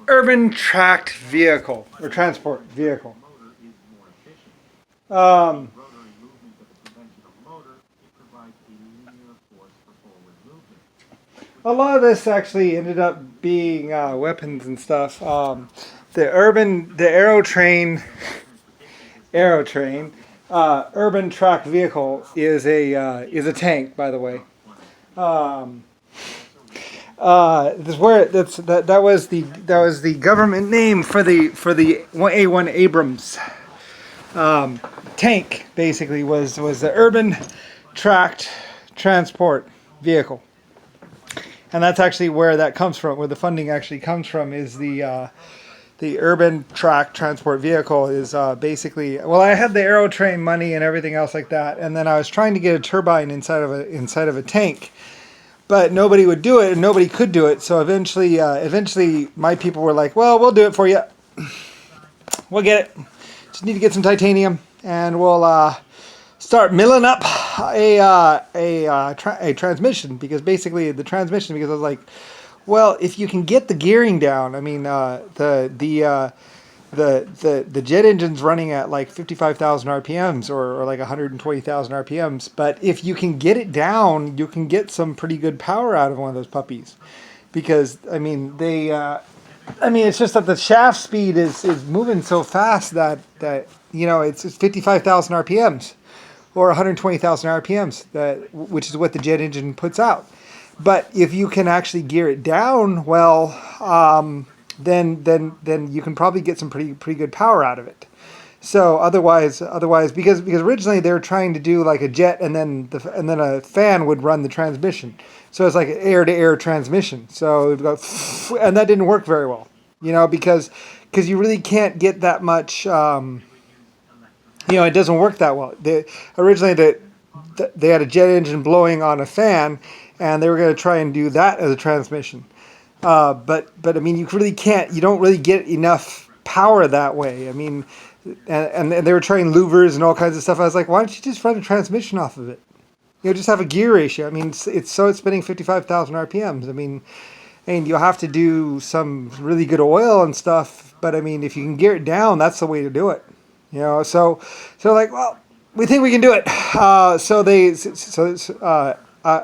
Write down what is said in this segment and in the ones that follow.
urban tracked vehicle or transport vehicle. Um, a lot of this actually ended up being weapons and stuff. The aerotrain, urban tracked vehicle is a tank, by the way. Um, this where that was the government name for the A1 Abrams tank. Basically, was the urban tracked transport vehicle, and that's actually where that comes from. Where the funding actually comes from is the urban track transport vehicle is basically, well, I had the aerotrain money and everything else like that, and then I was trying to get a turbine inside of a tank, but nobody would do it and nobody could do it. So eventually my people were like, well, we'll do it for you. We'll get it. Just need to get some titanium and we'll start milling up a transmission, because basically the transmission, because I was like, well, if you can get the gearing down, I mean, the jet engine's running at like 55,000 RPMs or like 120,000 RPMs. But if you can get it down, you can get some pretty good power out of one of those puppies. Because I mean, it's just that the shaft speed is moving so fast that it's 55,000 RPMs or 120,000 RPMs, which is what the jet engine puts out. But if you can actually gear it down, well, then you can probably get some pretty good power out of it. So otherwise, because originally they were trying to do like a jet, and then a fan would run the transmission. So it's like an air to air transmission. So we've got, and that didn't work very well, because you really can't get that much. It doesn't work that well. Originally they had a jet engine blowing on a fan, and they were going to try and do that as a transmission. But I mean, you don't really get enough power that way. I mean, and they were trying louvers and all kinds of stuff. I was like, why don't you just run a transmission off of it? Just have a gear ratio. I mean, it's spinning 55,000 RPMs. I mean, and you'll have to do some really good oil and stuff. But I mean, if you can gear it down, that's the way to do it. So like, well, we think we can do it. I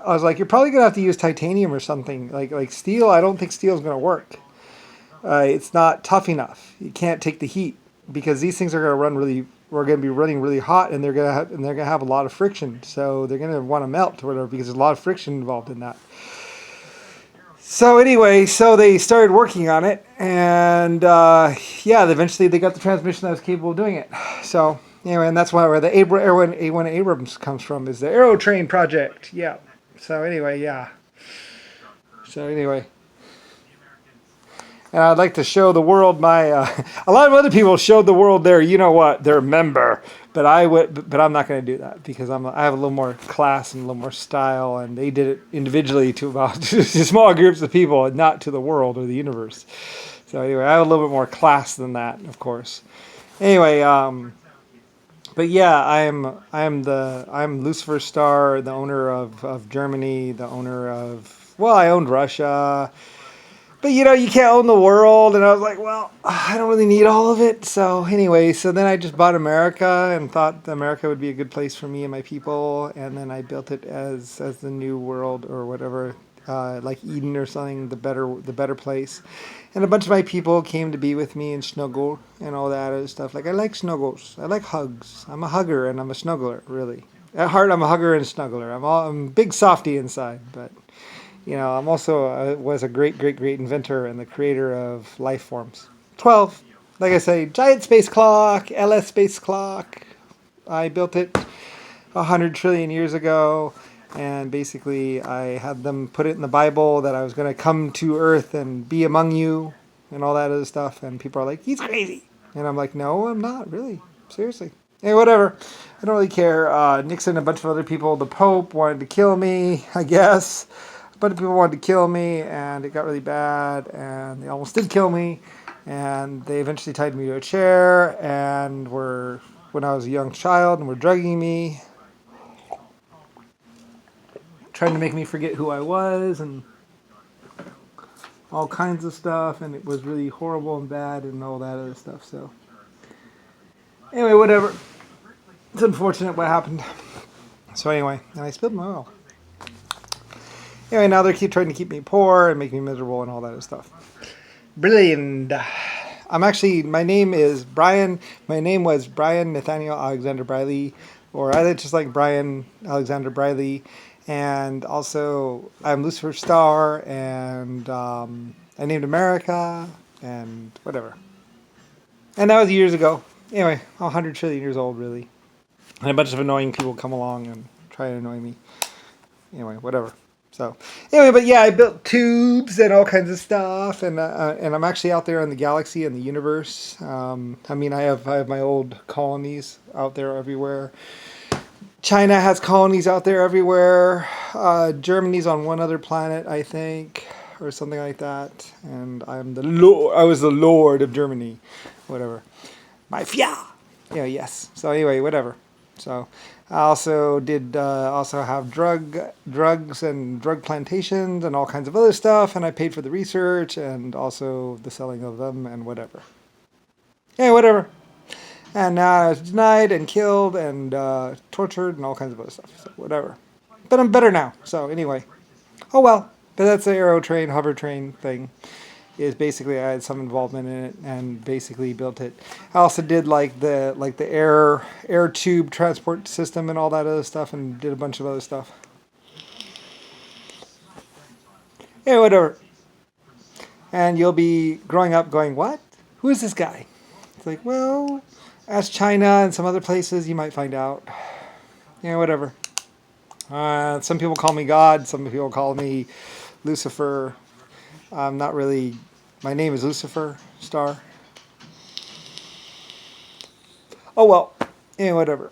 was like, you're probably gonna have to use titanium or something like steel. I don't think steel's gonna work. It's not tough enough. You can't take the heat, because these things are we're gonna be running really hot, and they're gonna have a lot of friction. So they're gonna want to melt or whatever, because there's a lot of friction involved in that. So anyway, so they started working on it, and eventually they got the transmission that was capable of doing it. So anyway, and that's where the A1 Abrams comes from, is the aerotrain project. Yeah. So anyway, yeah. So anyway, and I'd like to show the world my. A lot of other people showed the world their member, but I'm not going to do that, because I have a little more class and a little more style, and they did it individually to about to small groups of people, and not to the world or the universe. So anyway, I have a little bit more class than that, of course. Anyway, but yeah, I'm Lucifer Star, the owner of Germany, the owner of, well, I owned Russia. But you can't own the world, and I was like, well, I don't really need all of it. So anyway, so then I just bought America and thought America would be a good place for me and my people, and then I built it as the new world or whatever, like Eden or something, the better place. And a bunch of my people came to be with me and snuggle and all that other stuff. Like, I like snuggles, I like hugs. I'm a hugger and I'm a snuggler, really. At heart, I'm a hugger and a snuggler. I'm a big softy inside, but. I'm also was a great inventor and the creator of life forms. 12, like I say, giant space clock, LS space clock. I built it 100 trillion years ago, and basically I had them put it in the Bible that I was going to come to Earth and be among you and all that other stuff. And people are like, he's crazy. And I'm like, no, I'm not, really. Seriously. Hey, whatever. I don't really care. Nixon and a bunch of other people, the Pope, wanted to kill me, I guess. But people wanted to kill me, and it got really bad, and they almost did kill me, and they eventually tied me to a chair, and when I was a young child, and were drugging me, trying to make me forget who I was, and all kinds of stuff, and it was really horrible and bad and all that other stuff. So anyway, whatever. It's unfortunate what happened. So anyway, and I spilled my oil. Anyway, now they keep trying to keep me poor and make me miserable and all that other stuff. Brilliant. I'm actually, my name is Brian. My name was Brian Nathaniel Alexander Briley, or I just like Brian Alexander Briley. And also, I'm Lucifer Star, and I named America, and whatever. And that was years ago. Anyway, 100 trillion years old, really. And a bunch of annoying people come along and try to annoy me. Anyway, whatever. So, anyway, but yeah, I built tubes and all kinds of stuff, and I'm actually out there in the galaxy and the universe. I mean, I have my old colonies out there everywhere. China has colonies out there everywhere. Germany's on one other planet, I think, or something like that. And I'm the lord. I was the lord of Germany, whatever. My fia. Yeah, yes. So anyway, whatever. So I also did also have drugs and drug plantations and all kinds of other stuff, and I paid for the research and also the selling of them and whatever. Yeah, whatever. And now I was denied and killed and tortured and all kinds of other stuff. So whatever. But I'm better now. So anyway. Oh well. But that's the aerotrain, hover train thing. Is basically I had some involvement in it and basically built it. I also did like the air tube transport system and all that other stuff, and did a bunch of other stuff. Yeah, whatever. And you'll be growing up going, what? Who is this guy? It's like, well, ask China and some other places, you might find out. Yeah, whatever. Some people call me God. Some people call me Lucifer. I'm not really. My name is Lucifer Star. Oh well. Yeah, whatever.